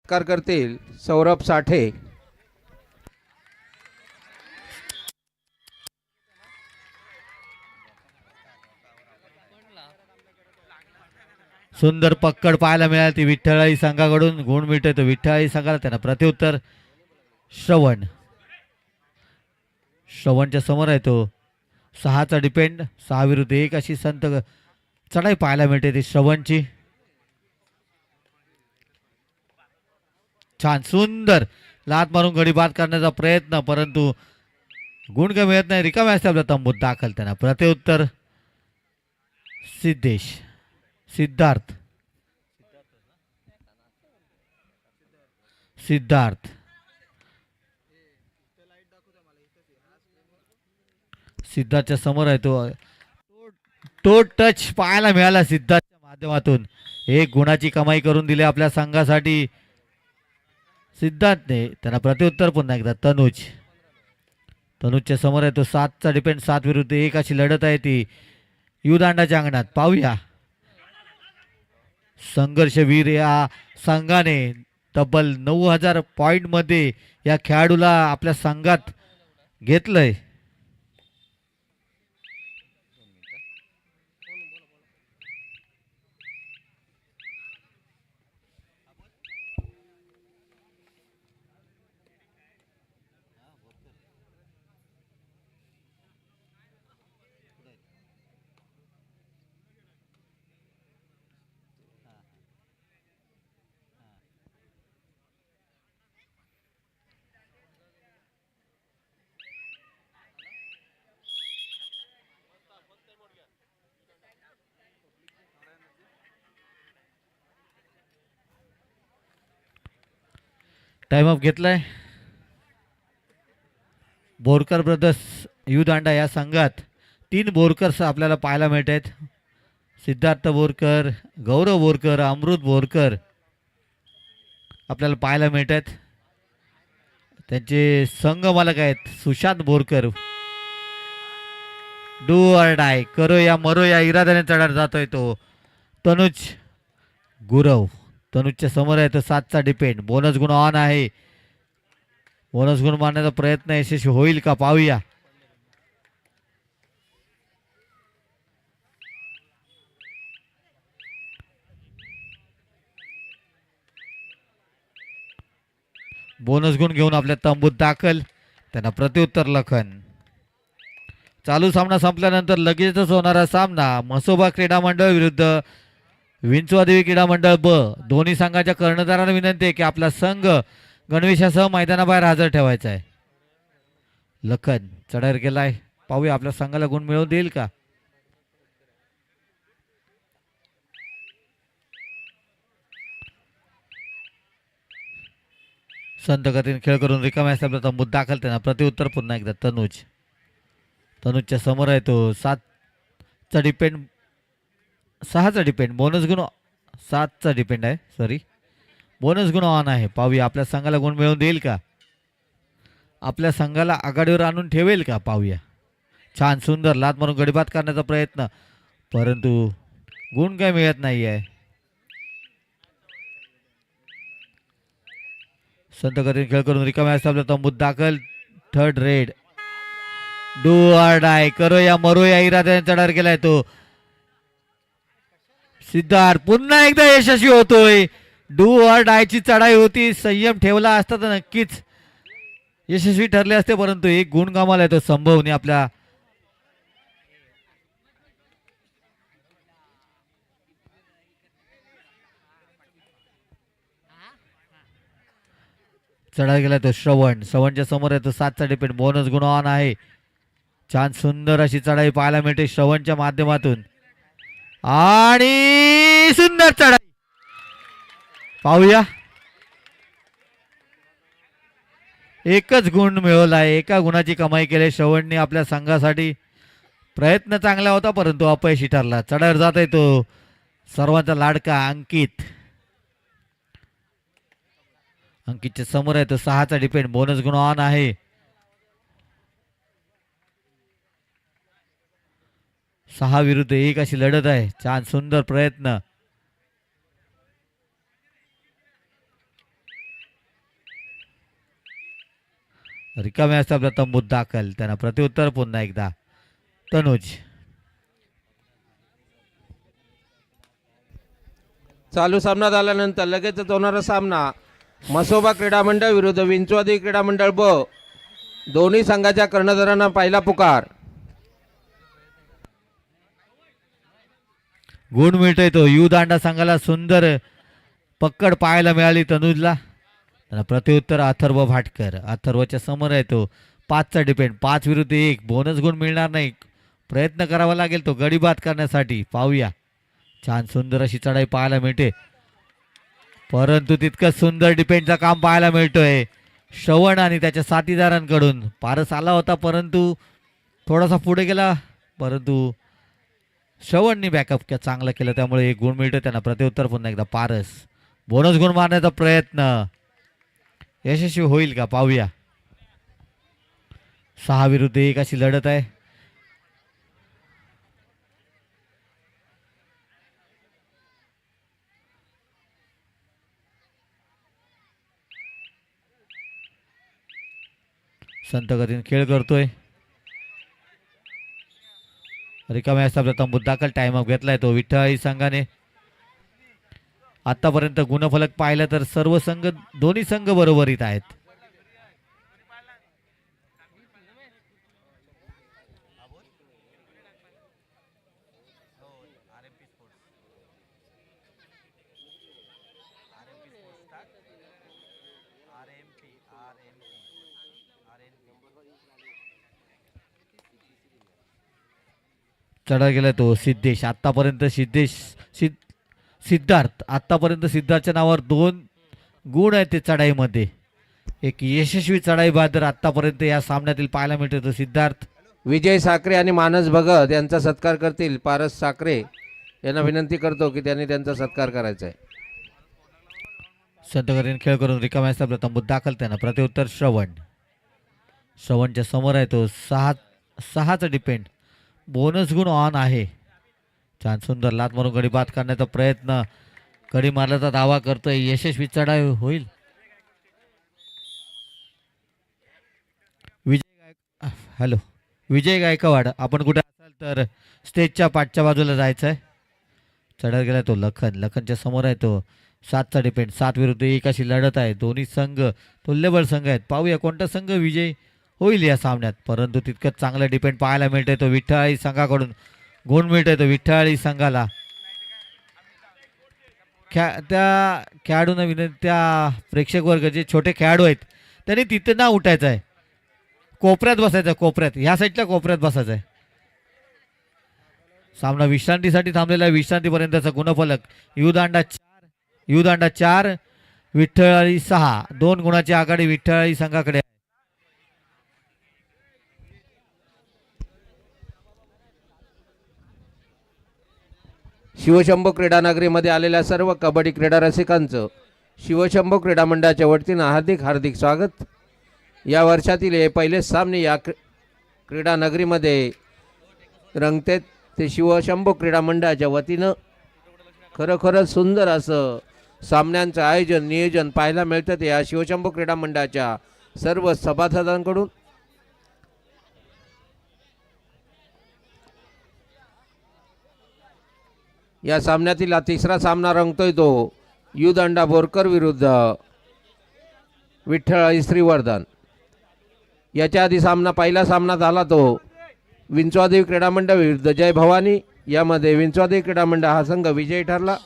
Car करतील सौरभ साठे. सुंदर पक्कड पाहायला मिळाली ती विठ्ठलाई संघाकडून. गुण मिळतो विठ्ठलाई संघाला. त्यांना प्रत्युत्तर श्रवण. श्रवणच्या समोर आहे तो 6चा डिपेंड. 6 विरुद्ध 1 अशी संत चढाई पाहायला मिळते ती श्रवणची. छान सुंदर लात मारून गडी बाद करण्याचा प्रयत्न, परंतु गुण काय मिळत नाही. रिकाम्या असते आपल्या तंबूत दाखल. त्यांना प्रत्युत्तर सिद्धेश. सिद्धार्थ. सिद्धार्थ. सिद्धार्थच्या समोर आहे तो टच पाहायला मिळाला सिद्धार्थच्या माध्यमातून. एक गुणाची कमाई करून दिली आपल्या संघासाठी सिद्धार्थने. त्यांना प्रत्युत्तर पुन्हा एकदा तनुज. तनुजच्या समोर आहे तो 7चा डिपेंड. 7 विरुद्ध 1 अशी लढत आहे ती युदांडाच्या अंगणात. पाहूया संघर्षवीर या संघाने तब्बल 9000 पॉइंट मध्ये या खेळाडूला आपल्या संघात घेतलंय. टाइम ऑफ घेतलाय. बोरकर ब्रदर्स युदांडा या संघात 3 बोरकर्स आपल्याला पाहायला मिळत आहेत. सिद्धार्थ बोरकर, गौरव बोरकर, अमृत बोरकर आपल्याला पाहायला मिळत आहेत. त्यांचे संघ मालक आहेत Sushant Borkar. Do or die, करो या मरो या इराद्याने चढायला जातोय तो तनुज गुरव. तनुजच्या समोर आहे तो 7चा डिपेंड. बोनस गुण ऑन आहे. बोनस गुण मारण्याचा प्रयत्न यशस्वी होईल का पाहूया. बोनस गुण घेऊन आपल्या तंबूत दाखल. त्यांना प्रत्युत्तर लखन. चालू सामना संपल्यानंतर लगेचच होणारा सामना मसोबा क्रीडा मंडळ विरुद्ध विंचवादेवी क्रीडा मंडळ ब. दोन्ही संघाच्या कर्णधारांना विनंती आहे की आपला संघ गणवेशासह मैदानाबाहेर हजर ठेवायचा आहे. लखन चढाईवर गेलाय. पाहूया आपल्या संघाला गुण मिळवून देईल का. संत गतीने खेळ करून रिकाम्या असल्याचा तंबूत दाखल. त्यांना प्रत्युत्तर पुन्हा एकदा तनुज. तनुजच्या समोर आहे तो 7चा डिपेंड. 6चा डिपेंड. बोनस गुण 7चा डिपेंड आहे. सॉरी, बोनस गुण ऑन आहे. पाहूया आपल्या संघाला गुण मिळवून देईल का. आपल्या संघाला आघाडीवर आणून ठेवेल का पाहूया. छान सुंदर लात मारून गडीबाद करण्याचा प्रयत्न, परंतु गुण काय मिळत नाही आहे. संत गतीने खेळ करून रिकाम्या असल्याचा तंबूत दाखल. Third red. Do or die, करो या मरो या इराद्याने चढार केलाय तो सिद्धार्थ. पुन्हा एकदा यशस्वी होतोय. डू ऑर डायची चढाई होती. संयम ठेवला असता तर नक्कीच यशस्वी ठरले असते, परंतु एक गुण गमावला तो संभवने आपल्या चढाई गेला तो श्रवण. श्रवणच्या समोर आहे तो 7चा डिपेंड. बोनस गुण ऑन आहे. छान सुंदर अशी चढाई पाहायला मिळते श्रवणच्या माध्यमातून आणि सुंदर चढाई पाहूया. एकच गुण मिळवला आहे. एका गुणाची कमाई केली श्रवणने आपल्या संघासाठी. प्रयत्न चांगला होता परंतु अपयशी ठरला. चढाईवर जात आहे तो सर्वांचा लाडका अंकित. अंकितच्या समोर आहे तो 6चा डिपेंड. बोनस गुण ऑन आहे. 6 विरुद्ध 1 अशी लढत आहे. छान सुंदर प्रयत्न. रिकाम्या असतात तंबूत दाखल. त्यांना प्रत्युत्तर पुन्हा एकदा तनुज. चालू सामना झाल्यानंतर लगेचच होणारा सामना मसोबा क्रीडा मंडळ विरुद्ध विंचवादी क्रीडा मंडळ ब. दोन्ही संघाच्या कर्णधारांना पहिला पुकार. गुण मिळतोय तो यू दांडा संघाला. सुंदर पकड पाहायला मिळाली तनुजला. त्यांना प्रत्युत्तर अथर्व भाटकर. अथर्वच्या समोर आहे तो. 5चा डिपेंड. 5 विरुद्ध 1. बोनस गुण मिळणार नाही. प्रयत्न करावा लागेल तो गडी बाद करण्यासाठी. पाहूया. छान सुंदर अशी चढाई पाहायला मिळते, परंतु तितकं सुंदर डिपेंडचं काम पाहायला मिळतोय श्रवण आणि त्याच्या साथीदारांकडून. पारस आला होता परंतु थोडासा पुढे गेला, परंतु श्रवणनी बॅकअप चांगलं केलं, त्यामुळे 1 गुण मिळतो त्यांना. प्रत्युत्तर पुन्हा एकदा पारस. बोनस गुण मारण्याचा प्रयत्न यशस्वी होईल का पाहूया. 6 विरुद्ध 1 अशी लढत आहे. संत गतीने खेळ करतोय. रिकाम्या असतात तंबूत दाखल. टाइम अप घेतलाय तो विठ्ठल संघाने. आतापर्यंत गुणफलक पाहिलं तर सर्व संघ, दोन्ही संघ बरोबरीत आहेत. चढा गेला तो सिद्धेश. आतापर्यंत सिद्धार्थ आतापर्यंत सिद्धार्थच्या नावावर 2 गुण आहेत ते चढाईमध्ये. एक यशस्वी चढाई बहादर आतापर्यंत या सामन्यातील पाहायला मिळते तो सिद्धार्थ. विजय साखरे आणि मानस भगत यांचा सत्कार करतील. पारस साखरे यांना विनंती करतो की त्यांनी त्यांचा सत्कार करायचा आहे. संत गतीने खेळ करून रिकाम्या असतात तंबूत दाखल. त्यांना प्रत्युत्तर श्रवण. श्रवणच्या समोर आहे तो. 6चा डिपेंड. बोनस गुण ऑन आहे. छान सुंदर लात मारून गडी बाद करण्याचा प्रयत्न. कडी मारल्याचा दावा करतोय. यशस्वी चढाई होईल. विजय गायकवाड आपण कुठे असाल तर स्टेजच्या पाठच्या बाजूला जायचं आहे. चढत गेला तो लखन. लखनच्या समोर आहे तो. 7चा डिपेंड. 7 विरुद्ध 1 अशी लढत आहे. दोन्ही संघ तुल्यबळ संघ आहेत. पाहूया कोणता संघ विजय होईल या सामन्यात, परंतु तितकंच चांगलं डिपेंड पाहायला मिळतंय तो विठ्ठळी संघाकडून. गुण मिळतोय तो विठ्ठळी संघाला. त्या खेळाडूंना विनंती, त्या प्रेक्षक वर्ग जे छोटे खेळाडू आहेत त्यांनी तिथे ना उठायचं आहे. कोपऱ्यात बसायचं. कोपऱ्यात, ह्या साईडच्या कोपऱ्यात बसायचं आहे. सामना विश्रांतीसाठी थांबलेला आहे. विश्रांतीपर्यंतचा गुणफलक युदांडा 4 विठ्ठळी 6. 2 गुणाची आघाडी विठ्ठळी संघाकडे. शिवशंभो क्रीडानगरीमध्ये आलेल्या सर्व कबड्डी क्रीडा रसिकांचं शिवशंभो क्रीडा मंडळाच्या वतीनं हार्दिक हार्दिक स्वागत. या वर्षातील हे पहिले सामने या क्रीडानगरीमध्ये रंगतेत. ते शिवशंभो क्रीडा मंडळाच्या वतीनं खरोखरच सुंदर असं सामन्यांचं आयोजन नियोजन पाहायला मिळतं या शिवशंभो क्रीडा मंडळाच्या सर्व सभासदांकडून. या सामन्यातील हा 3रा सामना रंगतोय तो युदांडा बोरकर विरुद्ध विठ्ठल श्रीवर्धन. याच्या आधी पहिला सामना झाला तो विंचवादेवी क्रीडा मंडळ विरुद्ध जय भवानी. यामध्ये विंचवादेवी क्रीडा मंडळ हा संघ विजयी ठरला.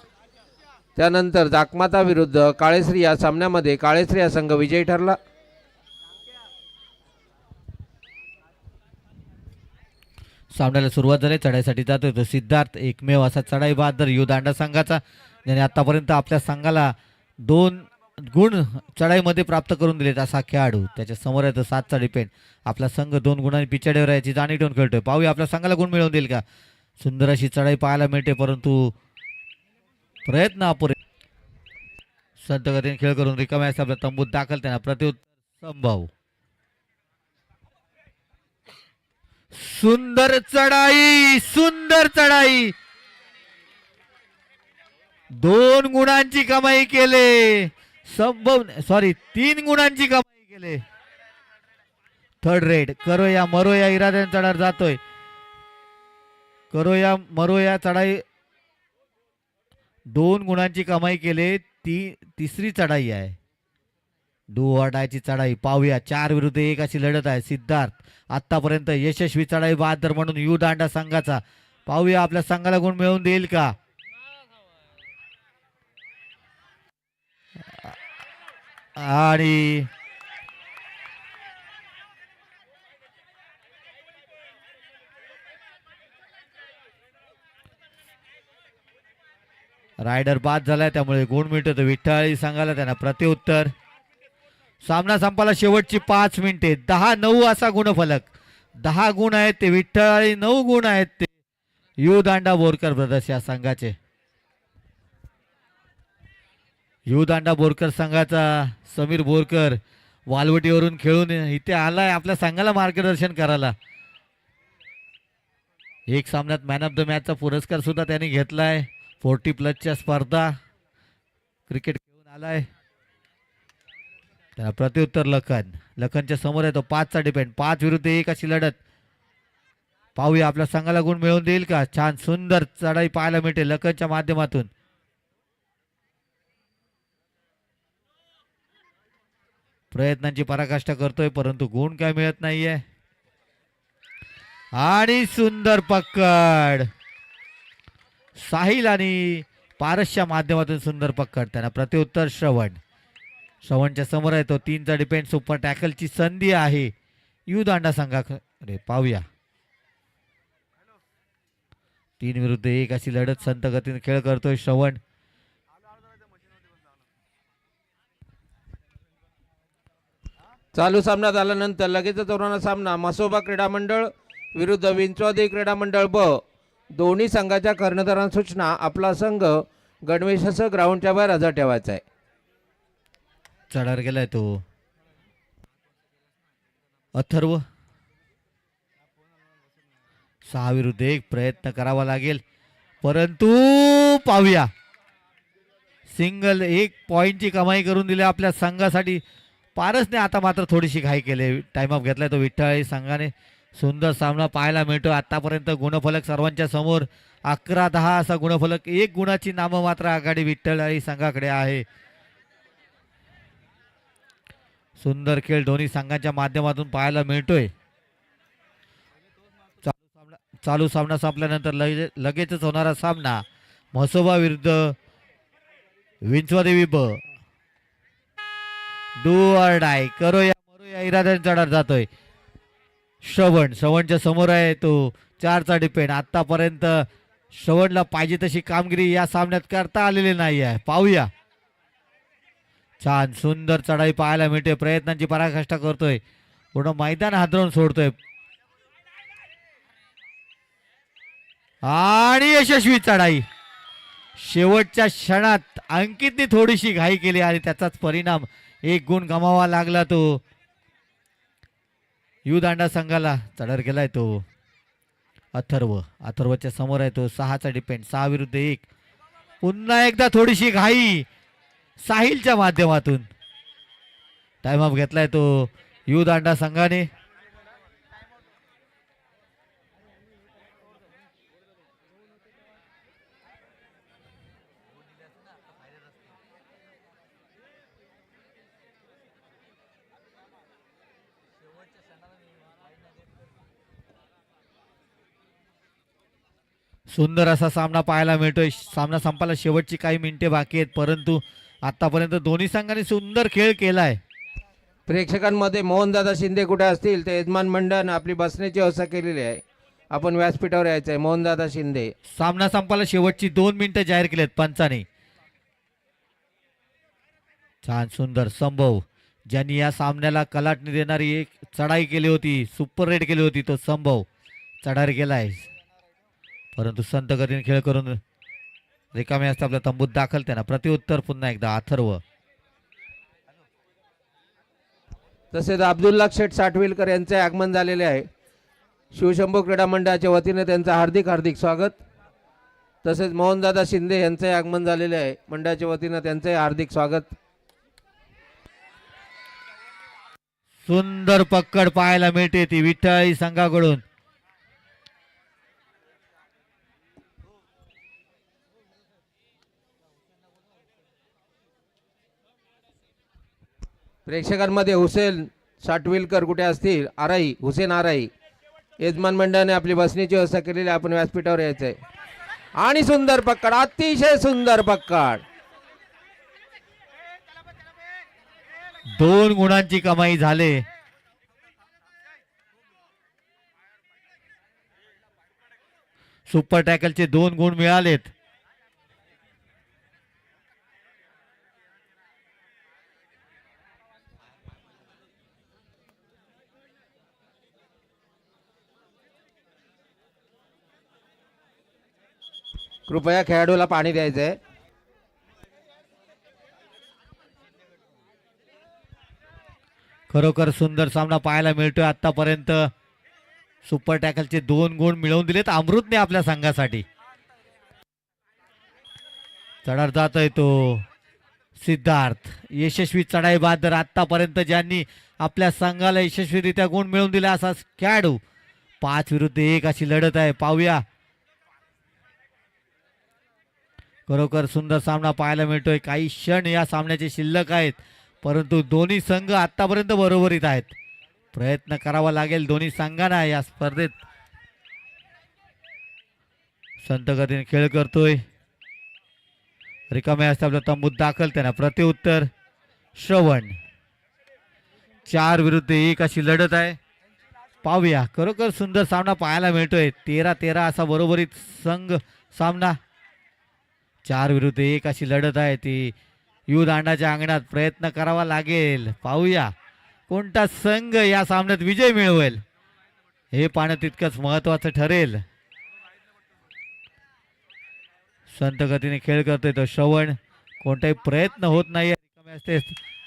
त्यानंतर जाकमाता विरुद्ध काळेश्री या सामन्यामध्ये काळेश्री हा संघ विजयी ठरला. सामन्याला सुरुवात झाली. चढाईसाठी जातोय तो सिद्धार्थ. एकमेव असा चढाई बहादर युदांडा संघाचा, ज्याने आतापर्यंत आपल्या संघाला 2 गुण चढाईमध्ये प्राप्त करून दिलेत असा खेळाडू. त्याच्या समोर आहे तो 7चा डिपेंड. आपला संघ 2 गुणांनी पिछाडीवर याची जाणीव ठेवून खेळतोय. पाहूया आपल्या संघाला गुण मिळवून देईल का. सुंदर अशी चढाई पाहायला मिळते, परंतु प्रयत्न अपुरे. संत गतीने खेळ करून रिकाम्या आपल्या तंबूत दाखल. त्यांना प्रत्युत्तर संभव. सुंदर चढाई, सुंदर चढाई. 2 गुणांची कमाई केले. 3 गुणांची कमाई केले. थर्ड रेड करोया मरोया इराद्याने चढावर जातोय. करोया मरोया चढाई 2 गुणांची कमाई केली. तिसरी चढाई आहे. डू ऑर डायची चढाई पाहूया. 4 विरुद्ध 1 अशी लढत आहे. सिद्धार्थ आतापर्यंत यशस्वी चढाई बहादर म्हणून यू दांडा संघाचा. पाहूया आपल्या संघाला गुण मिळवून देईल का. आणि रायडर बाद झालाय त्यामुळे गुण मिळतो विठ्ठलाही संघाला. त्यांना प्रत्युत्तर. सामना संपाला शेवटची 5 मिनिटे. 10-9 असा गुणफलक. 10 गुण आहेत ते विठ्ठलाही, 9 गुण आहेत ते यू दांडा बोरकर ब्रदर्स या संघाचे. यू दांडा बोरकर संघाचा समीर बोरकर वालवटीवरून खेळून इथे आलाय आपल्या संघाला मार्गदर्शन करायला. एक सामन्यात मॅन ऑफ द मॅचचा पुरस्कार सुद्धा त्यांनी घेतलाय. 40+ स्पर्धा क्रिकेट खेळून आलाय. त्याला प्रत्युत्तर लखनच्या समोर येतो. 5चा डिपेंड. 5 विरुद्ध 1 अशी लढत. पाहूया आपल्या संघाला गुण मिळवून देईल का. छान सुंदर चढाई पाहायला मिळते लखनच्या माध्यमातून. प्रयत्नांची पराकाष्ठा करतोय परंतु गुण काय मिळत नाहीये. आणि सुंदर पकड साहिल आणि पारसच्या माध्यमातून सुंदर पकड. त्यांना प्रत्युत्तर श्रवणच्या समोर आहे तो. 3चा डिपेंड. सुपर टॅकलची संधी आहे यू दांडा संघाकडे. पाहूया 3 विरुद्ध 1 अशी लढत. संत गतीने खेळ करतोय श्रवण. चालू सामना झाल्यानंतर लगेचच होणारा सामना मसोबा क्रीडा मंडळ विरुद्ध विंचवादी क्रीडा मंडळ ब. दोन्ही संघाच्या कर्णधारांना सूचना. आपला संघ गणवेशासह ग्राउंडच्या बाहेर हजर ठेवायचा आहे. चढावर गेलाय तो अथर्व. 6 विरुद्ध 1 प्रयत्न करावा लागेल परंतु पाहूया. सिंगल 1 पॉइंटची कमाई करून दिली आपल्या संघासाठी पारसने. आता मात्र थोडीशी घाई केली. टाइम ऑफ घेतलाय तो विठ्ठलाही संघाने. सुंदर सामना पाहायला मिळतो. आतापर्यंत गुणफलक सर्वांच्या समोर 11-10 असा गुणफलक. 1 गुणाची नाममात्र आघाडी विठ्ठलाही संघाकडे आहे. सुंदर खेळ दोन्ही संघांच्या माध्यमातून पाहायला मिळतोय. चालू सामना संपल्यानंतर लगेचच होणारा सामना म्हसोबा विरुद्ध विंचवादेवी ब. डू ऑर डाय करोया मरोया इराद्याने चढावर जातोय. श्रवणच्या समोर आहे तो. 4चा डिपेंड. आतापर्यंत श्रवणला पाहिजे तशी कामगिरी या सामन्यात करता आलेली नाही आहे. पाहूया. छान सुंदर चढाई पाहायला मिळते. प्रयत्नांची पराकाष्ठा करतोय. पूर्ण मैदान हादरवून सोडतोय आणि यशस्वी चढाई. शेवटच्या क्षणात अंकितने थोडीशी घाई केली आणि त्याचाच परिणाम 1 गुण गमावा लागला तो यू दांडा संघाला. चढावर गेलाय तो अथर्वच्या समोर आहे तो. 6चा डिपेंड. 6 विरुद्ध 1. पुन्हा एकदा थोडीशी घाई साहिलच्या माध्यमातून. टाइम ऑफ घेतलाय तो यू दांडा संघाने. सुंदर असा सामना पाहायला मिळतोय. सामना संपायला शेवटची काही मिनिटे बाकी आहेत परंतु आतापर्यंत दोन्ही संघांनी सुंदर खेळ केलाय. प्रेक्षकांमध्ये मोहनदादा शिंदे कुठे असतील ते यजमान मंडळानं आपली बसण्याची व्यवस्था केलेली आहे. आपण व्यासपीठावर यायचं आहे. मोहनदादा शिंदे. सामना संपायला शेवटची 2 मिनिटं जाहीर केलेत पंचाने. छान सुंदर संभव ज्यांनी या सामन्याला कलाटणी देणारी एक चढाई केली होती. सुपर रेड केली होती तो संभव चढावर गेलाय परंतु संत गतीने खेळ करून रिकामे असता आपल्या तंबूत दाखल. त्यांना प्रत्युत्तर पुन्हा एकदा अथर्व. तसेच अब्दुल्ला शेठ साठविलकर यांचे आगमन झालेले आहे. शिवशंभू क्रीडा मंडळाच्या वतीने त्यांचं हार्दिक हार्दिक स्वागत. तसेच मोहनदादा शिंदे यांचे आगमन झालेले आहे. मंडळाच्या वतीने त्यांचे हार्दिक स्वागत. सुंदर पकड पाहायला मिळते ती विठ्ठलाई संघाकडून. प्रेक्षकांमध्ये हुसेन साटविलकर कुठे असतील? आराई, हुसेन आराई. यजमान मंडळाने आपली बसण्याची व्यवस्था केलेली, आपण व्यासपीठावर यायचंय. आणि सुंदर पकड, अतिशय सुंदर पकड. 2 गुणांची कमाई झाले. सुपर टॅकलचे 2 गुण मिळालेत. कृपया खेळाडूला पाणी द्यायचंय. खरोखर सुंदर सामना पाहायला मिळतोय आतापर्यंत. सुपर टॅकलचे 2 गुण मिळवून दिलेत अमृतने आपल्या संघासाठी. चढार जातोय तो सिद्धार्थ. यशस्वी चढाई बहादर आतापर्यंत ज्यांनी आपल्या संघाला यशस्वीरित्या गुण मिळवून दिले असा खेळाडू. 5 विरुद्ध 1 अशी लढत आहे, पाहूया. खरोखर सुंदर सामना पाहायला मिळतोय. काही क्षण या सामन्याचे शिल्लक आहेत, परंतु दोन्ही संघ आतापर्यंत बरोबरीत आहेत. प्रयत्न करावा लागेल दोन्ही संघांना या स्पर्धेत. संत गतीने खेळ करतोय. रिकाम्या असतात आपल्या तंबूत दाखल, त्यांना प्रत्युत्तर श्रवण. 4 विरुद्ध 1 अशी लढत आहे, पाहूया. खरोखर सुंदर सामना पाहायला मिळतोय. 13-13 असा बरोबरीत संघ सामना. 4 विरुद्ध 1 अशी लढत आहे ती यू दांडाच्या अंगणात. प्रयत्न करावा लागेल, पाहूया कोणता संघ या सामन्यात विजय मिळवेल. हे पाहणं तितकंच महत्वाचं ठरेल. संत गतीने खेळ करतोय तो श्रवण. कोणताही प्रयत्न होत नाही.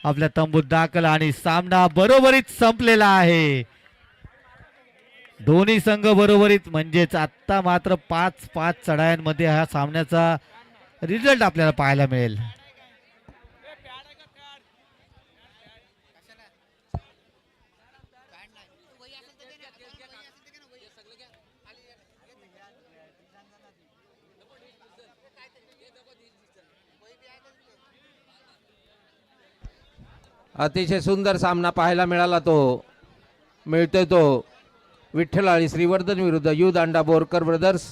आपल्या तंबूत दाखल आणि सामना बरोबरीत संपलेला आहे. दोन्ही संघ बरोबरीत, म्हणजेच आता मात्र 5-5 चढायांमध्ये हा सामन्याचा रिझल्ट आपल्याला पाहायला मिळेल. अतिशय सुंदर सामना पाहायला मिळाला. मिळतोय तो विठ्ठल आणि श्रीवर्धन विरुद्ध यू दांडा बोरकर ब्रदर्स.